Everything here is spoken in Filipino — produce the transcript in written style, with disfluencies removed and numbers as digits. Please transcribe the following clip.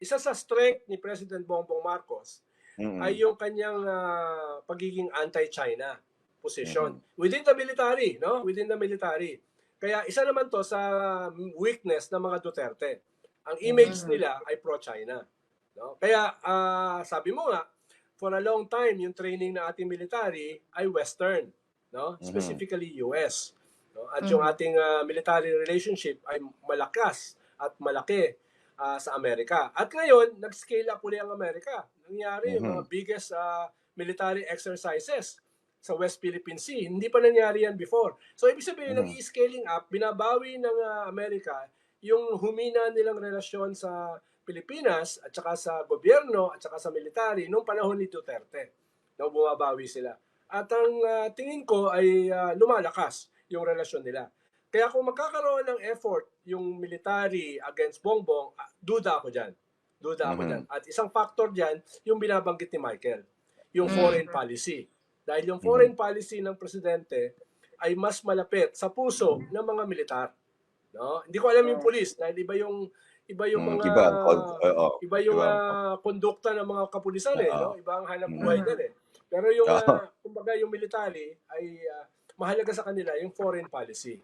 isa sa strength ni President Bongbong Marcos ay Mm. yung kanyang pagiging anti-China position Mhm. within the military, no? Within the military. Kaya isa naman to sa weakness ng mga Duterte. Ang image Mhm. nila ay pro-China, no? Kaya sabi mo nga, for a long time yung training ng ating military ay western, no? Mhm. Specifically US. No? At yung Mhm. ating military relationship ay malakas at malaki sa Amerika. At ngayon, nag-scale up uli ang Amerika. Nangyari yung mga Mhm. biggest military exercises sa West Philippine Sea. Hindi pa nangyari yan before. So, ibig sabihin, Mhm. nag-i-scaling up, binabawi ng Amerika yung humina nilang relasyon sa Pilipinas at saka sa gobyerno at saka sa military nung panahon ni Duterte. No, bumabawi sila. At ang tingin ko ay lumalakas yung relasyon nila. Kaya kung magkakaroon ng effort yung military against Bongbong, duda ako dyan. Duda ako dyan. Mhm. At isang factor dyan, yung binabanggit ni Michael, yung Mhm. foreign policy. Dahil yung Mhm. foreign policy ng presidente ay mas malapit sa puso ng mga militar. No? Hindi ko alam yung police dahil iba yung mga Iba ang oo, iba yung iba ang kondukta ng mga kapulisan oo. no? Iba ang hanap Mm. buhay nila Pero yung Oo. kumbaga yung military ay mahalaga sa kanila yung foreign policy.